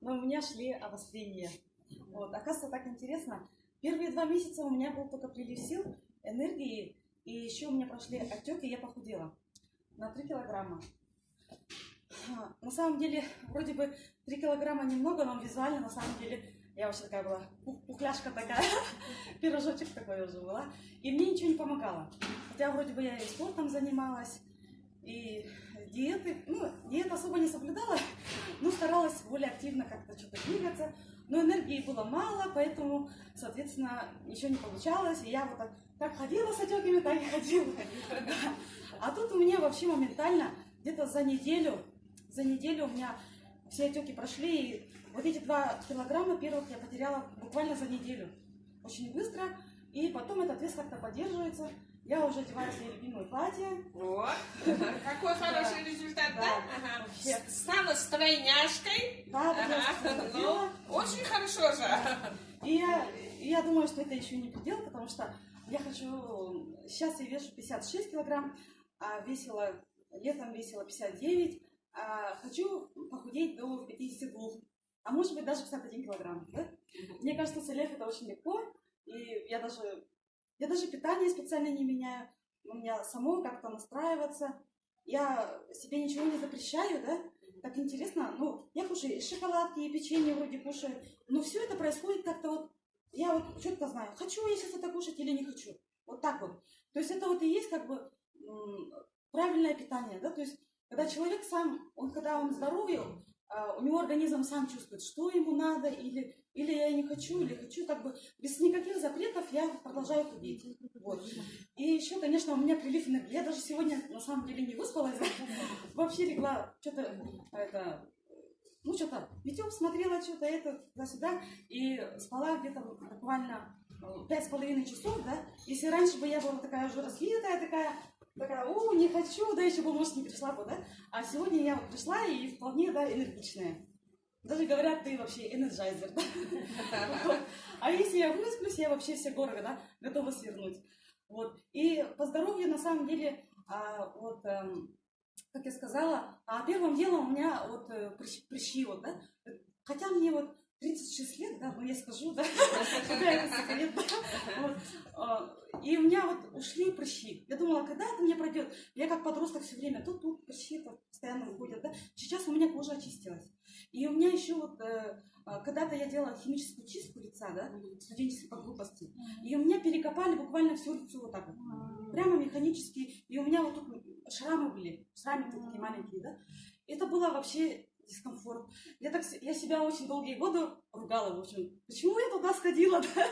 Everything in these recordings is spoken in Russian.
но у меня шли обострения. Вот, оказывается, так интересно. Первые 2 месяца у меня был только прилив сил, энергии, и еще у меня прошли отеки, и я похудела на 3 килограмма. На самом деле, вроде бы 3 килограмма немного, но визуально, на самом деле, я вообще такая была, пухляшка такая, пирожочек такой уже была. И мне ничего не помогало. Хотя вроде бы я и спортом занималась, и диеты, диет особо не соблюдала, но старалась более активно как-то что-то двигаться. Но энергии было мало, поэтому, соответственно, ничего не получалось. И я вот так ходила с отеками, так и ходила. А тут у меня вообще моментально, где-то за неделю у меня все отеки прошли. И вот эти 2 килограмма первых я потеряла буквально за неделю. Очень быстро. И потом этот вес как-то поддерживается. Я уже одеваю свои любимые платья. Вот. Какой хороший результат, да? Стала стройняшкой. Да, очень хорошо же. И я думаю, что это еще не предел, потому что я хочу... Сейчас я вешу 56 килограмм, а летом весила 59. Хочу похудеть до 52. А может быть даже 51 килограмм. Да? Мне кажется, с Элеф это очень легко. И я даже питание специально не меняю. У меня самой как-то настраиваться. Я себе ничего не запрещаю, да? Так интересно. Я кушаю и шоколадки, и печенье вроде кушаю. Но все это происходит как-то вот... Я вот четко знаю, хочу я сейчас это кушать или не хочу. Вот так вот. То есть это вот и есть как бы правильное питание, да? То есть когда человек сам, когда он здоровый, у него организм сам чувствует, что ему надо, или я не хочу, или хочу, как бы без никаких запретов я продолжаю худеть. Вот. И еще, конечно, у меня прилив энергии. Я даже сегодня на самом деле не выспалась, вообще легла, что-то YouTube смотрела, что-то туда-сюда, и спала где-то буквально 5,5 часов, да. Если раньше бы я была такая уже разбитая, такая, не хочу, да, еще бы, может, не пришла бы, да. А сегодня я вот пришла и вполне, да, энергичная. Даже говорят, ты вообще энерджайзер, да? А если я высплюсь, я вообще все горы, да, готова свернуть. Вот. И по здоровью, на самом деле, как я сказала, первым делом у меня вот прыщи, вот, да. Хотя мне вот 36 лет, да, я скажу, да, какая это секрет, да. И у меня вот ушли прыщи. Я думала, когда это мне пройдет? Я как подросток все время, тут прыщи постоянно выходят, да. Сейчас у меня кожа очистилась. И у меня еще вот, когда-то я делала химическую чистку лица, да, студенческой по глупости. И у меня перекопали буквально все лицо вот так вот. Прямо механически. И у меня вот тут шрамы были, шрамики такие маленькие, да. Это было вообще дискомфорт. Я себя очень долгие годы ругала, в общем, почему я туда сходила, да?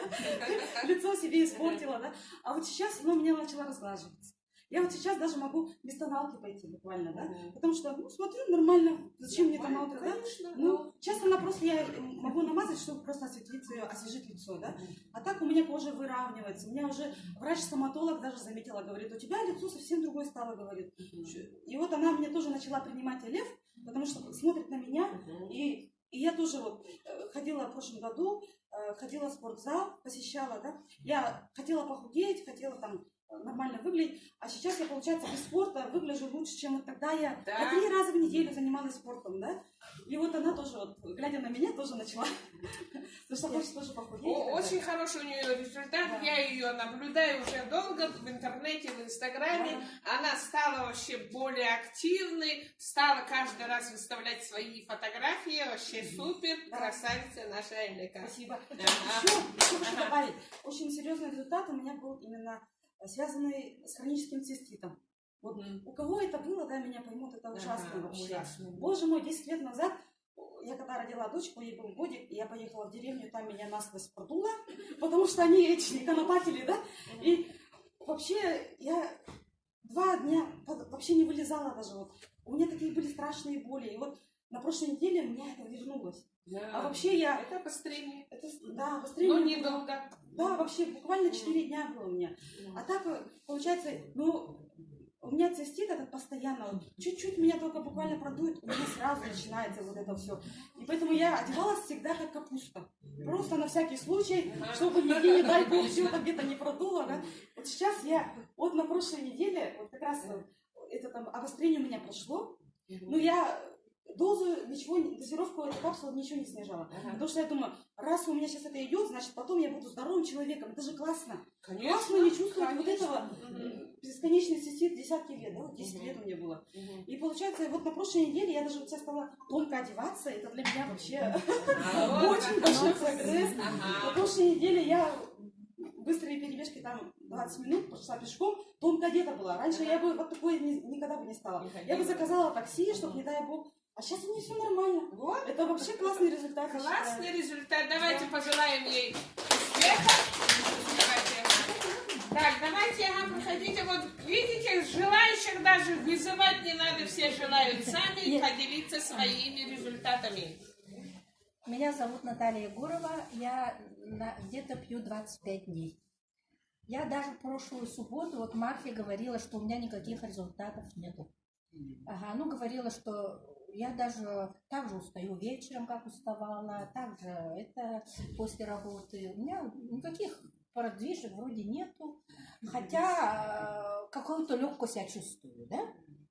Лицо себе испортила, да? А вот сейчас оно у меня начало разглаживаться. Я вот сейчас даже могу без тоналки пойти буквально, да? Потому что, смотрю, нормально. Зачем мне тоналка, да? Часто она просто, я могу намазать, чтобы просто освежить лицо, да? А так у меня кожа выравнивается. У меня уже врач-стоматолог даже заметила, говорит, у тебя лицо совсем другое стало, говорит. И вот она мне тоже начала принимать Элеф, потому что смотрит на меня, и я тоже вот ходила в прошлом году, ходила в спортзал, посещала, да, я хотела похудеть, хотела там нормально выглядеть, а сейчас я, получается, без спорта выгляжу лучше, чем вот тогда я по 3 раза в неделю занималась спортом, да, и вот она тоже, вот, глядя на меня, тоже начала, потому что хочет тоже похудеть. Очень хороший у нее результат, я ее наблюдаю уже долго в интернете, в Инстаграме, она стала вообще более активной, стала каждый раз выставлять свои фотографии, вообще супер, красавица наша Элика. Спасибо. Еще хочу добавить, очень серьезный результат у меня был именно связанный с хроническим циститом. Вот у кого это было, да, меня поймут, это ужасно вообще. Ужасно. Боже мой, 10 лет назад, я когда родила дочку, ей был годик, и я поехала в деревню, там меня насквозь продуло, потому что они эти конопатили, да, и вообще я 2 дня вообще не вылезала даже, вот. У меня такие были страшные боли, и вот на прошлой неделе у меня это вернулось. А вообще я... Это обострение. Да, обострение. Но недолго. Да, вообще буквально 4 дня было у меня. А так, получается, у меня цистит этот постоянно, вот, чуть-чуть меня только буквально продует, у меня сразу начинается вот это все. И поэтому я одевалась всегда как капуста. Просто на всякий случай, чтобы нигде, не дай бог, все где-то не продуло, да. Вот сейчас вот на прошлой неделе, вот как раз это там обострение у меня прошло, дозу, ничего, дозировку этой капсулы ничего не снижала. Потому что я думаю, раз у меня сейчас это идет, значит потом я буду здоровым человеком. Это же классно. Конечно. Классно не чувствовать вот этого бесконечности десятки лет, да, 10 лет у меня было. И получается, вот на прошлой неделе я даже у тебя стала тонко одеваться. Это для меня вообще очень большой прогресс. На прошлой неделе я быстрые перебежки, там 20 минут, пошла пешком, тонко одета была. Раньше я бы вот такое никогда бы не стала. Я бы заказала такси, чтобы, не дай бог. А сейчас у меня все нормально. Вот. Это вообще классный результат. Классный результат. Давайте пожелаем ей успеха. Так, давайте, проходите. Вот видите, желающих даже вызывать не надо, все желают сами поделиться своими результатами. Меня зовут Наталья Егорова, я где-то пью 25 дней. Я даже в прошлую субботу, вот Марфе говорила, что у меня никаких результатов нету. Ага, ну говорила, что я даже так же устаю вечером, как уставала, так же это после работы. У меня никаких продвижек вроде нету, хотя какую-то легкость я чувствую, да?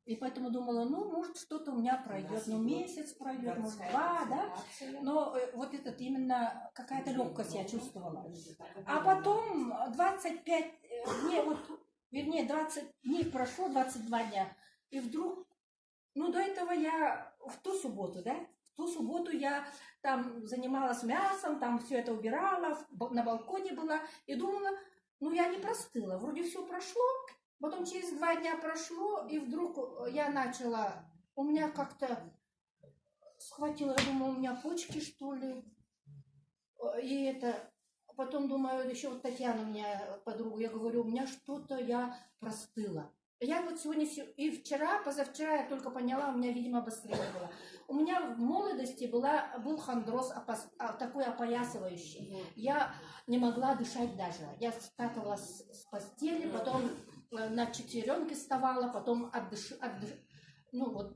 И поэтому думала, ну, может, что-то у меня пройдет, ну, месяц пройдет, может, 2, да? Но вот этот именно какая-то легкость я чувствовала. А потом 25 дней, вот, вернее, 20 дней прошло, 22 дня, и вдруг, ну, до этого я в ту субботу, да? В ту субботу я там занималась мясом, там все это убирала, на балконе была, и думала, ну, я не простыла, вроде все прошло. Потом через 2 дня прошло, и вдруг я начала, у меня как-то схватило, я думаю, у меня почки, что ли. И это, потом думаю, еще вот Татьяна у меня подруга, я говорю, у меня что-то, я простыла. Я вот сегодня и вчера, позавчера я только поняла, у меня, видимо, обострение было. У меня в молодости был хондроз такой опоясывающий. Я не могла дышать даже. Я скатывалась с постели, потом на четверенке вставала, потом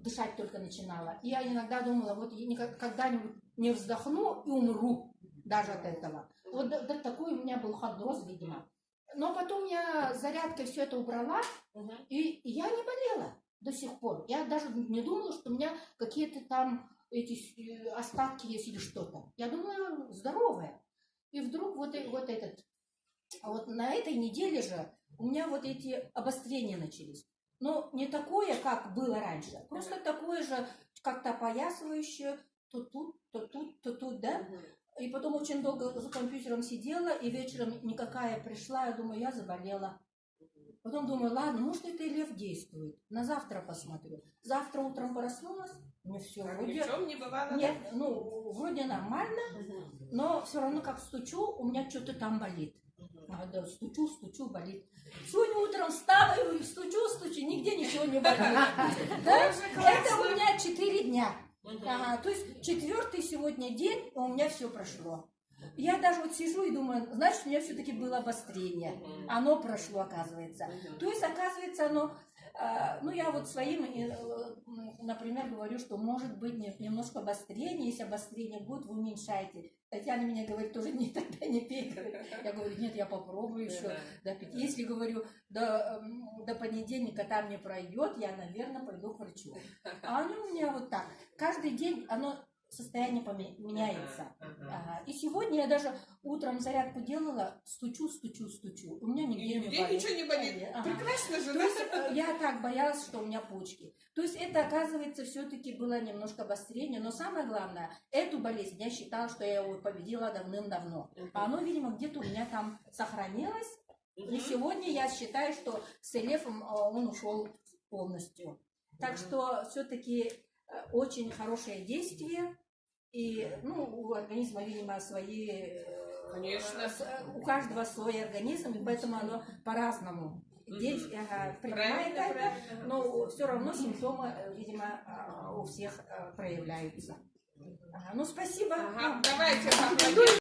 дышать только начинала. И я иногда думала, вот когда-нибудь не вздохну и умру даже от этого. Вот такой у меня был хондроз, видимо. Но потом я зарядкой все это убрала, и я не болела до сих пор. Я даже не думала, что у меня какие-то там эти остатки есть или что-то. Я думала, здоровая. И вдруг вот на этой неделе же у меня вот эти обострения начались. Но не такое, как было раньше. Просто такое же, как-то опоясывающее, то тут, да? И потом очень долго за компьютером сидела, и вечером никакая пришла, я думаю, я заболела. Потом думаю, ладно, может, это и лев действует. На завтра посмотрю. Завтра утром проснулась, мне все вроде... Ничем не бывало? Нет, ну, вроде нормально, но все равно как стучу, у меня что-то там болит. Да, стучу, болит. Сегодня утром встала и стучу, нигде ничего не болит. Это у меня 4 дня. То есть 4-й сегодня день, у меня все прошло. Я даже вот сижу и думаю, значит, у меня все-таки было обострение. Оно прошло, оказывается. То есть, оказывается, оно... Ну, я вот своим, например, говорю, что может быть немножко обострение. Если обострение будет, вы уменьшаете. Татьяна меня говорит, тоже тогда не пей. Я говорю, нет, я попробую еще допить. Если, говорю, до понедельника там не пройдет, я, наверное, пойду к врачу. А оно у меня вот так. Каждый день оно... состояние меняется. И сегодня я даже утром зарядку делала, стучу. У меня нигде не болит. Ничего не болит. Прекрасно же. То есть я так боялась, что у меня почки. То есть это, оказывается, все-таки было немножко обострение. Но самое главное, эту болезнь я считала, что я его победила давным-давно. А оно, видимо, где-то у меня там сохранилось. И сегодня я считаю, что с элефом он ушел полностью. Так что все-таки очень хорошее действие, и у организма, видимо, свои, конечно, у каждого свой организм, и поэтому оно по-разному принимает это, но все равно симптомы, видимо, у всех проявляются. Ну, спасибо. Давайте поаплодируем.